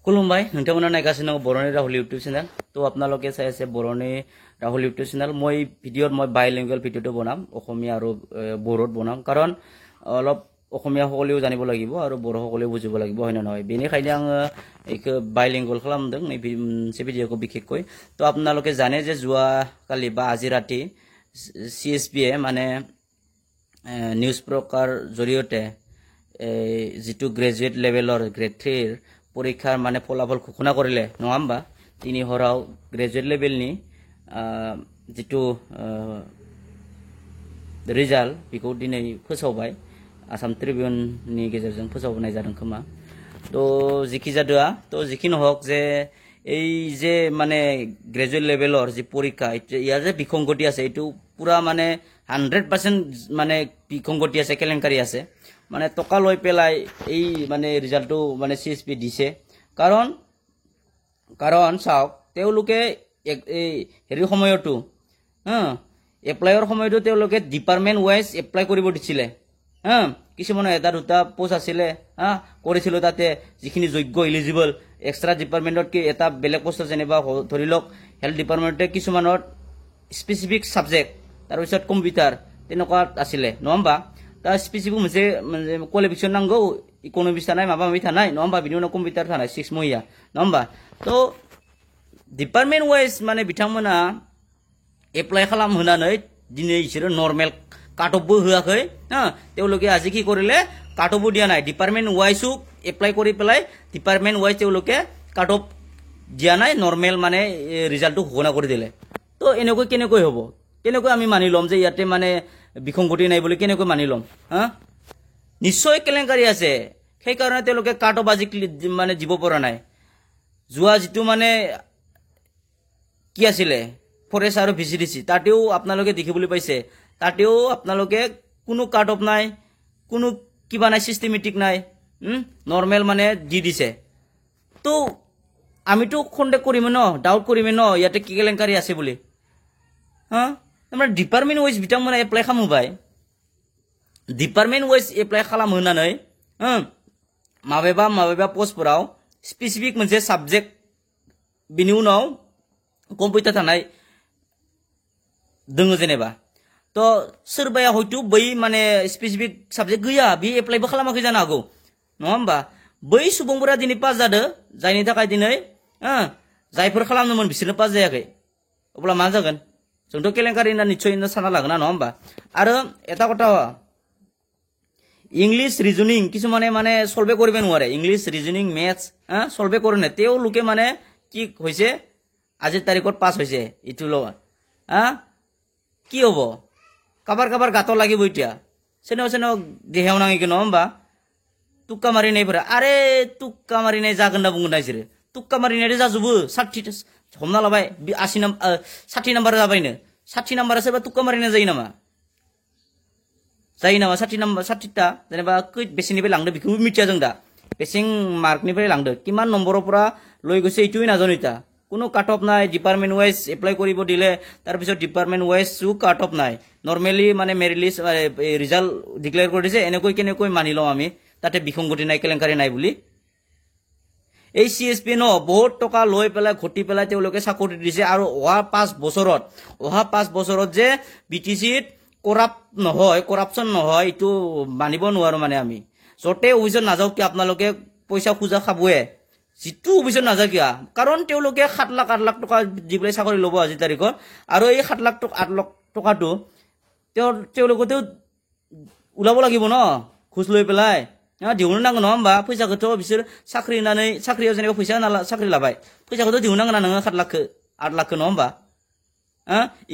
खुलुमबाय नोंथांमोना नायगासिनो बर'नि राहुल इउट्यूब चेनेल तो आपनालोके चाइ आछे बर'नि राहुल इउट्यूब चेनेल মই ভিডিওত মই বাইলিঙ্গুয়াল ভিডিওটো বনাম অসমীয়া আৰু বড়োত বনাম কাৰণ অলপ অসমীয়া সকলেও জানিব লাগিব আৰু বড়ো সকলেও বুজিব লাগিব হয় না নহয় বেনিখাইনে আং এইক বাইলিঙ্গুয়াল খালামदों नै से ভিডিওखौ বিশেষকৈ তো आपनालोके জানে যে জুৱা কালি বা আজি ৰাতি CSP মানে নিউজ প্ৰকাৰ জৰিয়তে जितु ग्रेजुएट लेवलर ग्रेड 3 परीक्षार माने फलाफल घोषणा करिले नङा होमबा दिनै हराव ग्रेजुएट लेवलनि जितु रिजाल्ट बेखौ दिनै फोसावबाय आसाम ट्रिबिउननि गेजेरजों फोसावनाय जादों खोमा तो जिखि जादोआ तो जिखिनो हक जे এই যে মানে গ্রেজুয়েট লেভেলৰ যে পৰীক্ষা ইয়াৰ যে বিসংগতি আছে এটো পুৰা মানে 100% মানে বিসংগতি আছে কেলেংকাৰী আছে মানে টকা লৈ পেলাই এই মানে ৰিজাল্টটো মানে CSP দিছে কাৰণ চাওক তেওঁলোকে এই হেৰি সময়টো এপ্লাইৰ সময়টো তেওঁলোকে ডিপাৰ্টমেন্ট ওয়াইজ এপ্লাই কৰিব দিছিলে কিছুমান এটা দুটা পোষ্ট আছিলে কৰিছিল তাতে যিখিনি যোগ্য এলিজিবল এক্সট্ৰা ডিপাৰ্টমেন্টত কি এটা বেলেগ পোষ্ট যেনেবা ধৰি লওক হেলথ ডিপাৰ্টমেন্টে কিছুমানৰ স্পেসিফিক সাবজেক্ট তাৰ পিছত কম্পিউটাৰ তেনেকুৱা আছিলে নহবা তা স্পেসিফিক মোজে কোৱালিফিকেশন নাংগো ইকোনমিক্স থানাই মাবা মাবি থানাই নহবা বিনি উনাव কম্পিউটাर থানাই 6 মহিয়া নহবা তো ডিপাৰ্টমেন্ট ওয়াইজ মানে बिथांमोना एप्लाइ खालाम होनानै दिनै इसोर नर्मेल काटअफबो होआखै तेवलोके আজি কি কৰিলে काटअफबो দিয়া নাই ডিপাৰ্টমেন্ট ওয়াইজও এপ্লাই কৰি পেলাই ডিপাৰ্টমেন্ট ওয়াইজ তেवलोके काटअफ দিয়া নাই নৰমাল মানে ৰিজাল্টটো ঘোষণা কৰি দিলে তো এনেকৈ কেনেকৈ হ'ব কেনেকৈ আমি মানি লম যে ইয়াতে মানে বিসংগতি নাই বুলি কেনেকৈ মানি লম নিশ্চয় কেলেংকাৰী আছে সেই কাৰণে তেवलोके काटअफ আজি মানে দিব পৰা নাই জুৱা जितु মানে কি আছিল ফৰেষ্ট আৰু ভিজিডিসি তাতেও আপোনালোকে দেখিবলৈ পাইছে তাতেও আপোনালোকে কোনো কাট অফ নাই কোনো কিবা নাই সিস্টেমেটিক নাই নরমাল মানে দি দিছে তো আমি তো খন্ডে কৰিম ন ডাউট কৰিম ন ইয়াতে কি কেলেংকাৰী আছে বুলি আমাৰ ডিপাৰ্টমেন্ট ওয়াইজ बिथांमोना एप्लाइ खालामबाय डिपार्टमेंट वाइज एप्लाइ खालामहोनानै माबेबा पोस्टफोराव स्पेसिफिक मोनसे साबजेक्ट बिनि उनाव कम्पिउटार थानाय दोङो जेनेबा तो सोरबाया हयतो बै माने स्पेसिफिक साबजेक्ट गैया बि एप्लाइबो खालामाखै जानो हागौ नङा होमबा बै सुबुंफोरा दिनै पास जादो जायनि थाखाय दिनै जायफोर खालामनोमोन बिसोरनो पास जायाखै अब्ला मा जागोन जोंथ' केलेंकारि होनना निश्चय सानना लागोन नङा होमबा आरो এটা কথা इंग्लिश रिजनिंग কিছুমানে মানে সলভে কৰিব নোৱাৰে इंग्लिश रिजनिंग मैथ्स সলভে কৰে না তেও লোকে মানে কি হৈছে আজিৰ তাৰিখত পাস হৈছে ইটুলো কি হ'ব কাবাৰ গাত লাগিব এতিয়া সেনো দেহাव নাঙিকে ন होमबा तुक्का मारिनायफोरा आरे तुक्का मारिनाय जागोन ना बुंगोन नायसोरो तुक्का मारिनाय जाजोबो 60 हमना लाबाय 60 नाम्बार जाबायनो 60 नाम्बारा सोरबा तुक्का मारिनाय जायो नामा 60 नाम्बार 60टा जेनेबा खै बेसेनिफ्राय लांदो बेखौबो मिथिया जों दा बेसें मार्कनिफ्राय लांदो किमान नम्बरफोरा लय গৈছে এইটোই নাজানো ইতা কোনো কাট অফ নাই ডিপার্টমেন্ট ওয়াইজ এপ্লাই কৰিব দিলে তাৰ পিছত ডিপাৰ্টমেন্ট ওয়াইজ সু কাট অফ নাই নৰমালি মানে মেৰিট লিষ্ট ৰিজাল্ট ডিক্লেয়াৰ কৰি দিছে এনেকৈ কেনেকৈ মানি লম আমি তাতে বিসংগতি নাই কেলেংকাৰী নাই বুলি এই CSP ন বহুত টকা লৈ পেলাই ঘটি পেলাই তেওঁলোকে চাকৰি দিছে আৰু অহা 5 বছৰত যে BTC-ত কৰাপশন নহয় ইটো মানিব নোৱাৰো মানে আমি জতে অভিযোগ নাযাও কি আপোনালোকে পইচা খুজা খাবয়ে जितु অভিযোগ নাযাও কিয়া কাৰণ তেওঁলোকে 7 লাখ 8 লাখ টকা দিবলৈ চাকৰি লব আজি তাৰিখত আৰু এই 7 লাখ টকা 8 লাখ টকাটো তেওঁলোকতে উলাব লাগিব ন খুজ লৈ পেলাই দিউন নাং ন होमबा फैसाखौथ' बिसोर साख्रि होनानै साख्रियाव जेनेबा फैसा साख्रि लाबाय फैसाखौथ' दिउन नांगोन नोङो 7 लाख 8 लाख न होमबा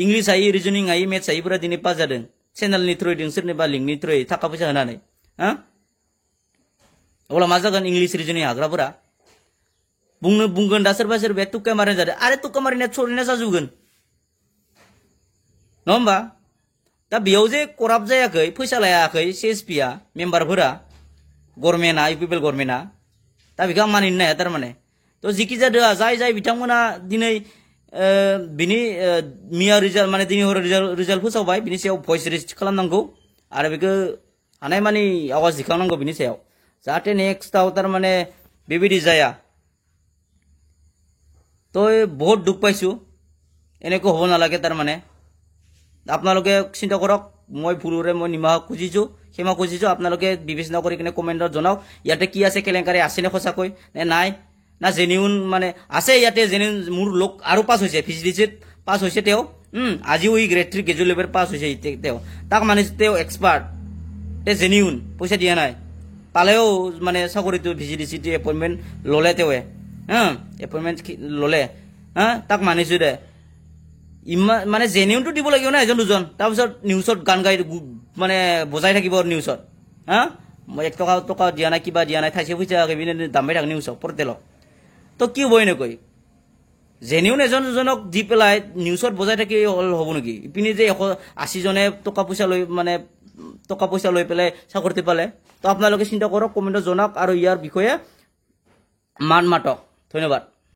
इंग्लिश हायो रिजनिंग हायो मैथ्स हायोफोरा दिनै पास जादों चेनेलनि थ्रुयै सोरनिबा लिंकनि थ्रुयै थाखा फैसा होनानै अब्ला मा जागोन इंग्लिश रिजनिंग हाग्राफोरा बुंगोन दा सोरबा तुक्का मारिनाय जादों आरे तुक्का मारिनाया थरैनो जाजोबगोन नङा होमबा दा बेयाव जे कराप जायाखै फैसा लायाखै CSP-आ मेम्बारफोरा गभर्नमेन्टआ इउपिपिएल गभर्नमेन्टआ दा बेखौ मानिनो हाया थारमाने तो जिखि जादों जाय बिथांमोना दिनै बिनि मिया रिजाल्ट माने दिनै हर रिजाल्ट फोसावबाय बिनि सायाव भइस रेजिस्ट खालामनांगौ आरो बेखौ हानाय मानि आवाज दिखांनांगौ बिनि सायाव जाहाथे नेक्स्टआव थारमाने बेबायदि जाया তো বহুত দুখ পাইছোঁ এনেকৈ হ'ব নালাগে তাৰমানে আপোনালোকে চিন্তা কৰক মই ভুলৰে মই নিমাহ খুজিছোঁ ক্ষমা খুজিছোঁ আপোনালোকে বিবেচনা কৰি কিনে কমেণ্টত জনাওক ইয়াতে কি আছে কেলেংকাৰী আছেনে সঁচাকৈ নে নাই না জেনিউন মানে আছে ইয়াতে জেনিউন মোৰ লোক আৰু পাছ হৈছে ভিজিডিচিত পাছ হৈছে তেওঁ আজিও ই গ্ৰেড 3 গ্ৰেজুৱেট লেভেল পাছ হৈছে তেওঁ তাক মানিছোঁ তেওঁ এক্সপাৰ্ট তে জেনিউন পইচা দিয়া নাই পালেও মানে চাকৰিটো ভিজিডিচিত এপইণ্টমেণ্ট ল'লে তেওঁৱে এপইণ্টমেণ্ট ল'লে তাক মানিছোঁ দে ইমান মানে জেনিউনটো দিব লাগিব না এজন দুজন তাৰপিছত নিউজত গান গাই মানে বজাই থাকিব নিউজত মই 1 টকা দিয়া নাই কিবা দিয়া নাই থাইছে পইচা দামে থাক নিউজক পৰ্টেলক তো কি হ'ব এনেকৈ জেনিউন এজন দুজনক দি পেলাই নিউজত বজাই থাকি হ'ব নেকি ইপিনে যে 180 জনে টকা পইচা লৈ পেলাই চাকৰিটো পালে তো আপোনালোকে চিন্তা কৰক কমেণ্টত জনাওক আৰু ইয়াৰ বিষয়ে মান মাতক ধন্যবাদ।